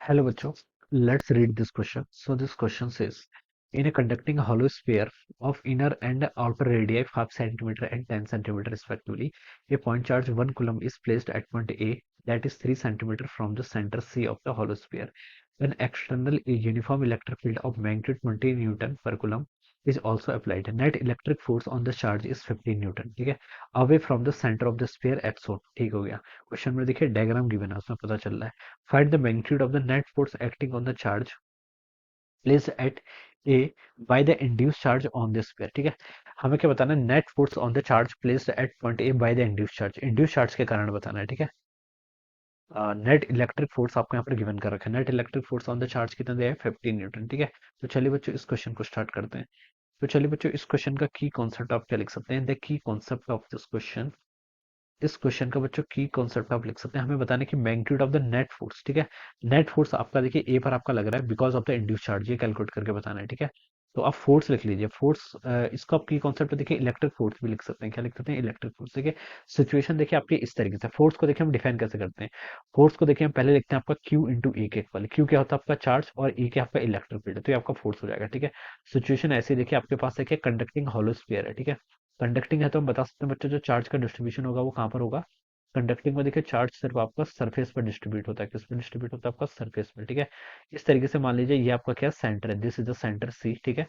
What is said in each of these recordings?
Hello, bachcho. Let's read this question. So this question says, in a conducting hollow sphere of inner and outer radii 5 centimeter and 10 centimeter respectively, a point charge 1 coulomb is placed at point A that is 3 centimeter from the center C of the hollow sphere. An external uniform electric field of magnitude 20 Newton per coulomb is also applied. Net electric force on the charge is 15 Newton. ठीक है, away from the center of the sphere x zone. ठीक हो गया. Question में देखिए diagram given है, उसमें पता चल रहा है. Find the magnitude of the net force acting on the charge placed at A by the induced charge on this sphere. ठीक है, हमें क्या बताना है? Net force on the charge placed at point A by the induced charge. Induced charge के कारण बताना है. ठीक है, नेट इलेक्ट्रिक फोर्स आपको यहाँ पर गिवन कर रखा है. Net electric force on the charge कितना दिया है? 15 न्यूटन. ठीक है, तो चलिए बच्चों इस क्वेश्चन को स्टार्ट करते हैं. तो चलिए बच्चों इस क्वेश्चन का की कॉन्सेप्ट आप क्या लिख सकते हैं? The key concept of this question, इस क्वेश्चन का बच्चों की कॉन्सेप्ट आप लिख सकते हैं. हमें बताने की magnitude of the net force. ठीक है, नेट फोर्स आपका देखिए ए पर आपका लग रहा है because of the induce charge, ये कैलकुलेट करके बताना है. ठीक है, तो आप फोर्स लिख लीजिए. फोर्स इसका आप की कॉन्सेप्ट देखिए इलेक्ट्रिक फोर्स भी लिख सकते हैं. क्या लिख सकते हैं? Electric force. देखिए सिचुएशन देखिए आपकी इस तरीके से. फोर्स को देखिए हम डिफाइन कैसे करते हैं. फोर्स को देखिए हम पहले लिखते हैं आपका क्यू इंटू ए के इक्वल. क्यू क्या होता है? आपका चार्ज, और ए क्या आपका इलेक्ट्रिक फील्ड, तो ये आपका फोर्स हो जाएगा. ठीक है, सिचुएशन ऐसी देखिए आपके पास देखिए कंडक्टिंग हॉलो स्फीयर है. ठीक है, कंडक्टिंग है तो हम बता सकते हैं बच्चों जो चार्ज का डिस्ट्रीब्यूशन होगा वो कहाँ पर होगा? कंडक्टिंग में देखिए चार्ज सिर्फ आपका सरफेस पर डिस्ट्रीब्यूट होता है. किस पर डिस्ट्रीब्यूट होता है? आपका सरफेस में. ठीक है, इस तरीके से मान लीजिए ये आपका क्या सेंटर है, this is the centre C. ठीक है,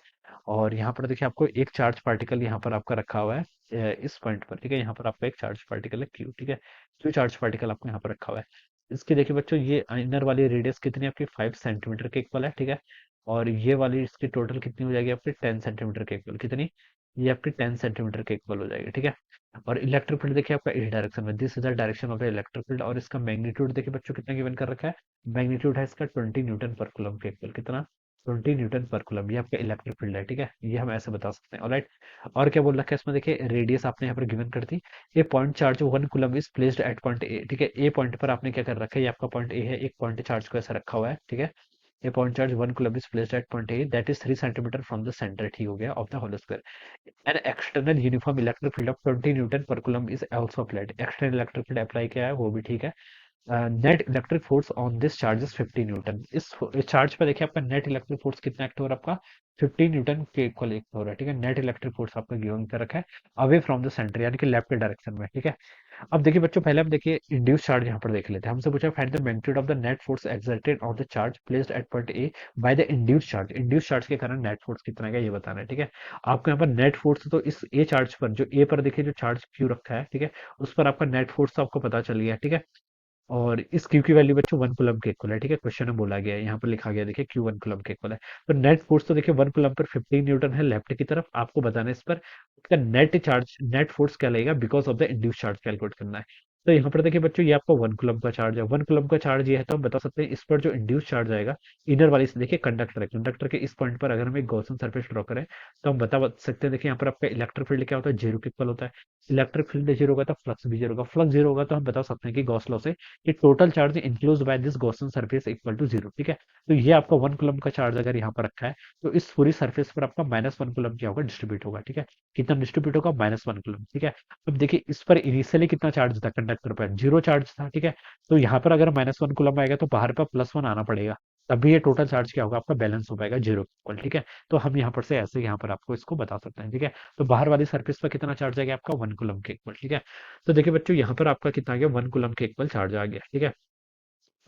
और यहाँ पर देखिए आपको एक चार्ज पार्टिकल यहाँ पर आपका रखा हुआ है इस पॉइंट पर. ठीक है, यहाँ पर आपका एक चार्ज पार्टिकल है क्यू. ठीक है, क्यू चार्ज पार्टिकल आपको यहाँ पर रखा हुआ है. इसकी देखिए बच्चों ये इनर वाली रेडियस कितनी है आपकी? 5 सेंटीमीटर के इक्वल है. ठीक है, और ये वाली इसकी टोटल कितनी हो जाएगी आपकी? 10 सेंटीमीटर के इक्वल. कितनी? ये आपकी 10 सेंटीमीटर के इक्वल हो जाएगी. ठीक है, और इलेक्ट्रिक फील्ड देखिए आपका इस डायरेक्शन में, this is the direction of the electric field, और इसका मैग्नीट्यूड देखिए बच्चों कितना गिवन कर रखा है? मैग्नीट्यूड है इसका 20 न्यूटन पर कूलम के इक्वल. कितना? 20 न्यूटन पर कूलम. ये आपका इलेक्ट्रिक फील्ड है. ठीक है, ये हम ऐसे बता सकते हैं. ऑलराइट, और क्या बोल रखा है इसमें? देखिए रेडियस आपने यहाँ पर गिवन कर दी. ये point charge 1 coulomb is placed at point A. ठीक है, ए पॉइंट पर आपने क्या कर रखा है? ये आपका पॉइंट ए है, एक पॉइंट चार्ज को ऐसा रखा हुआ है. ठीक है, a point charge 1 coulomb is placed at point A that is 3 centimeter from the center. ठीक हो गया, of the hollow sphere. An external uniform electric field of 20 Newton per coulomb is also applied. External electric field apply किया है वो भी ठीक है. Net electric force on this charge is 50 Newton. इस चार्ज पर देखिए आपका नेट इलेक्ट्रिक फोर्स कितना एक्ट हो रहा है? आपका 50 न्यूटन के इक्वल एक्ट हो रहा है. ठीक है, नेट इलेक्ट्रिक फोर्स आपका गिवन कर रखा है अवे फ्रॉम द सेंटर, यानी कि लेफ्ट डायरेक्शन में. ठीक है, अब देखिए बच्चों पहले हम देखिए इंड्यूस चार्ज यहाँ पर देख लेते हैं. हमसे पूछा find the magnitude of the net force exerted on the charge placed at point A by the induce charge. Induce charge के कारण नेट फोर्स कितना है ये बताना है. ठीक है, आपको यहाँ पर नेट फोर्स तो इस ए चार्ज पर, जो ए पर देखिए जो चार्ज क्यू रखा है, ठीक है, उस पर आपका नेट फोर्स तो आपको पता चल गया. ठीक है, और इस क्यू की वैल्यू बच्चों 1 कूलम के इक्वल है. ठीक है, क्वेश्चन में बोला गया है, यहाँ पर लिखा गया देखिए क्यू 1 कूलम के इक्वल है. तो नेट फोर्स तो देखिए 1 कूलम पर 15 न्यूटन है लेफ्ट की तरफ. आपको बताना है इस पर इसका नेट चार्ज, नेट फोर्स क्या लगेगा because of the induce charge calculate करना है. तो यहाँ पर देखिए बच्चों ये आपका 1 कूलम का चार्ज है. 1 कूलम का चार्ज ये है तो हम बता सकते हैं इस पर जो इंड्यूस चार्ज आएगा इनर वाली से, देखिए कंडक्टर है, कंडक्टर के इस पॉइंट पर अगर हम एक गॉसियन सरफेस ड्रॉ करें तो हम बता सकते हैं. देखिए यहाँ पर आपका इलेक्ट्रिक फील्ड क्या होता है? जीरो के इक्वल होता है. इलेक्ट्रिक फील्ड जीरो होगा तो फ्लक्स भी जीरो होगा. फ्लक्स जीरो होगा तो हम बता सकते हैं कि गॉस लॉ से कि total charge enclose by this Gaussian surface equal to zero. ठीक है, तो ये आपका 1 कूलम का चार्ज अगर यहाँ पर रखा है तो इस पूरी सरफेस पर आपका -1 कूलम क्या होगा? डिस्ट्रीब्यूट होगा. ठीक है, कितना डिस्ट्रीब्यूट होगा? -1 कूलम. ठीक है, अब देखिए इस पर इनिशियली कितना चार्ज था कंडक्टर पर? जीरो चार्ज था. ठीक है, तो यहाँ पर अगर -1 कूलम आएगा तो बाहर पर +1 आना पड़ेगा, तभी ये टोटल चार्ज क्या होगा? आपका बैलेंस हो पाएगा जीरो इक्वल. ठीक है, तो हम यहाँ पर से ऐसे यहाँ पर आपको इसको बता सकते हैं. ठीक है, तो बाहर वाली सरफेस पर कितना चार्ज आ गया? आपका 1 कूलम के इक्वल. ठीक है, तो देखिए बच्चों यहाँ पर आपका कितना आ गया? 1 कूलम के इक्वल चार्ज आ गया. ठीक है,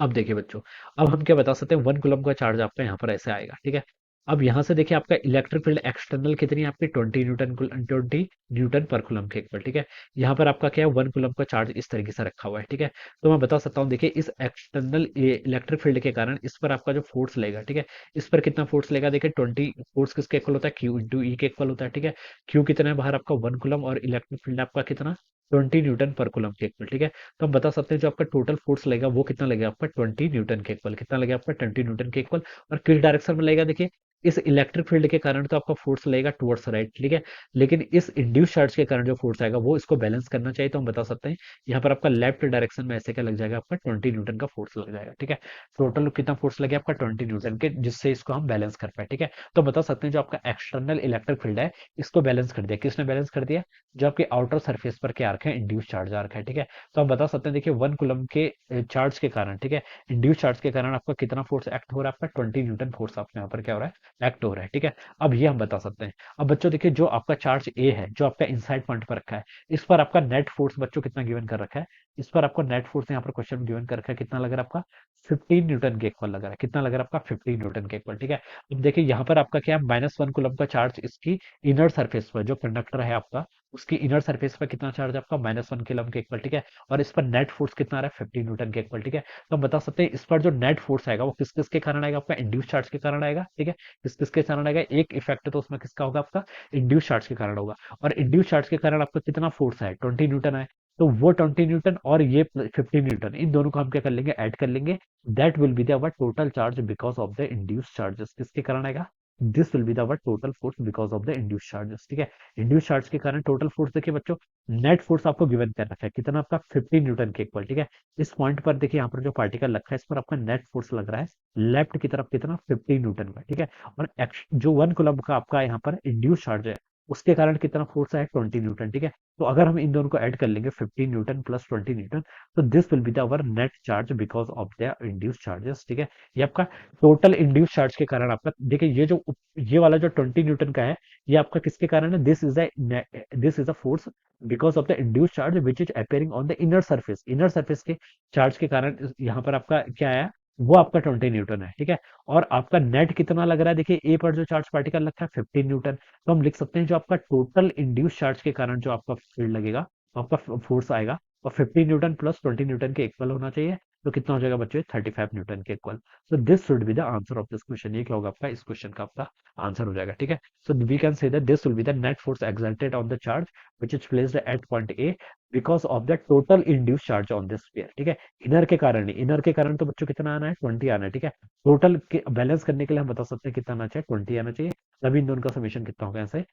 अब देखिए बच्चों, अब हम क्या बता सकते हैं? 1 कूलम का चार्ज आपका यहाँ पर ऐसे आएगा. ठीक है, अब यहाँ से देखिए आपका इलेक्ट्रिक फील्ड एक्सटर्नल कितनी है आपकी? 20 न्यूटन, 20 न्यूटन पर कूलम के इक्वल. ठीक है, यहाँ पर आपका क्या है? 1 कूलम का चार्ज इस तरीके से रखा हुआ है. ठीक है, तो मैं बता सकता हूँ देखिए इस एक्सटर्नल इलेक्ट्रिक फील्ड के कारण इस पर आपका जो फोर्स लेगा, ठीक है, इस पर कितना फोर्स लेगा? देखिए 20 फोर्स किसके इक्वल होता है? क्यू इंटू ई के इक्वल होता है. ठीक है, क्यू कितना है बाहर? आपका 1 कूलम, और इलेक्ट्रिक फील्ड आपका कितना? 20 न्यूटन पर कूलम के इक्वल. ठीक है, तो हम बता सकते हैं जो आपका टोटल फोर्स लगेगा वो कितना लगेगा? आपका 20 न्यूटन के इक्वल. कितना लगेगा? आपका 20 न्यूटन के इक्वल. और किस डायरेक्शन में लगेगा? देखिए इस इलेक्ट्रिक फील्ड के कारण तो आपका फोर्स लगेगा टुवर्ड्स राइट, ठीक है, लेकिन इस इंड्यूस चार्ज के कारण जो फोर्स आएगा वो इसको बैलेंस करना चाहिए, तो हम बता सकते हैं यहाँ पर आपका लेफ्ट डायरेक्शन में ऐसे क्या लग जाएगा, आपका 20 न्यूटन का फोर्स लग जाएगा, ठीक है। टोटल कितना फोर्स लगे आपका 20 न्यूटन के, जिससे इसको हम बैलेंस कर पाए, ठीक है। तो बता सकते हैं जो आपका एक्सटर्नल इलेक्ट्रिक फील्ड है इसको बैलेंस कर दिया, किसने बैलेंस कर दिया, जो आपके आउटर सरफेस पर क्या आर्क है, इंड्यूस चार्ज आर्क है, ठीक है। तो हम बता सकते हैं देखिए 1 कूलम के चार्ज के कारण, ठीक है, इंड्यूस चार्ज के कारण आपका कितना फोर्स एक्ट हो रहा है, आपका 20 न्यूटन फोर्स आपके यहाँ पर क्या हो रहा है, एक्ट हो रहा है, ठीक है। अब ये हम बता सकते हैं। अब बच्चों देखिए जो आपका चार्ज ए है, जो आपका इनसाइड पॉइंट पर रखा है, इस पर आपका नेट फोर्स बच्चों कितना गिवन कर रखा है, इस पर आपको नेट फोर्स यहाँ पर क्वेश्चन में गिवन कर रखा है, कितना लग रहा है आपका 15 न्यूटन के इक्वल लग रहा है, कितना लग रहा है आपका 15 न्यूटन के इक्वल, ठीक है। अब देखिए यहाँ पर आपका क्या है, -1 कूलम का चार्ज इसकी इनर सरफेस पर, जो कंडक्टर है आपका उसकी इनर सरफेस पर कितना चार्ज है आपका -1 कूलम के इक्वल, ठीक है। और इस पर नेट फोर्स कितना आ रहा है 15 न्यूटन के इक्वल, ठीक है। तो हम बता सकते हैं इस पर जो नेट फोर्स आएगा वो किस किस के कारण आएगा, आपका इंड्यूस चार्ज के कारण आएगा, ठीक है। किस किस के कारण आएगा, एक इफेक्ट तो उसमें किसका होगा, आपका इंड्यूस चार्ज के कारण होगा। और इंड्यूस चार्ज के कारण आपका कितना फोर्स है, 20 न्यूटन है। तो वो 20 न्यूटन और ये 15 न्यूटन, इन दोनों को हम क्या कर लेंगे, ऐड कर लेंगे। That will be the our total charge because of the induce charges, किसके कारण आएगा, this will be the our total force because of the induce charges, ठीक है। इंड्यूस चार्ज के कारण टोटल फोर्स देखिए बच्चों, नेट फोर्स आपको गिवन कर रखा है कितना, आपका 15 न्यूटन के इक्वल, ठीक है। इस पॉइंट पर देखिए यहाँ पर जो पार्टिकल रखा है इस पर आपका नेट फोर्स लग रहा है लेफ्ट की तरफ कितना, 15 न्यूटन का, ठीक है। और जो 1 कूलम का आपका यहाँ पर इंड्यूस चार्ज है उसके कारण कितना फोर्स है, 20 न्यूटन, ठीक है। तो अगर हम इन दोनों को ऐड कर लेंगे 15 न्यूटन प्लस 20 न्यूटन, तो this will be the our net charge because of the induce charges, ठीक है। ये आपका टोटल इंड्यूस चार्ज के कारण आपका देखिए ये जो ये वाला जो 20 न्यूटन का है ये आपका किसके कारण है, this is the force because of the induce charge which is appearing on the inner surface के चार्ज के कारण यहाँ पर आपका क्या आया, वो आपका 20 न्यूटन है, ठीक है। और आपका नेट कितना लग रहा है, देखिए ए पर जो चार्ज पार्टिकल रखा है 15 न्यूटन, तो हम लिख सकते हैं जो आपका टोटल इंड्यूस चार्ज के कारण जो आपका फील्ड लगेगा, आपका फोर्स आएगा, और 15 न्यूटन प्लस 20 न्यूटन के इक्वल होना चाहिए। तो कितना हो जाएगा बच्चों, 35 न्यूटन के इक्वल। तो this should be the answer of this question, ये क्या होगा आपका, इस क्वेश्चन का आपका आंसर हो जाएगा, ठीक है। So we can say that this will be the net force exerted on the charge which is placed at point A because of the total induced charge on this sphere, ठीक है। Inner के कारण तो बच्चों कितना आना है, 20 आना है, ठीक है। टोटल के बैलेंस करने के लिए हम बता सकते हैं कितना आना चाहिए, 20 आना चाहिए। तभी इन दोनों का समीशन कितना होगा यहाँ से,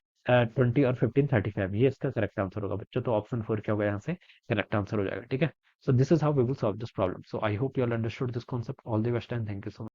20 और 15 35, ये इसका करेक्ट आंसर होगा बच्चों। तो ऑप्शन 4 क्या होगा यहाँ से, करेक्ट आंसर हो जाएगा, ठीक है। So this is how we will solve this problem. So I hope you all understood this concept. All the best and thank you so much.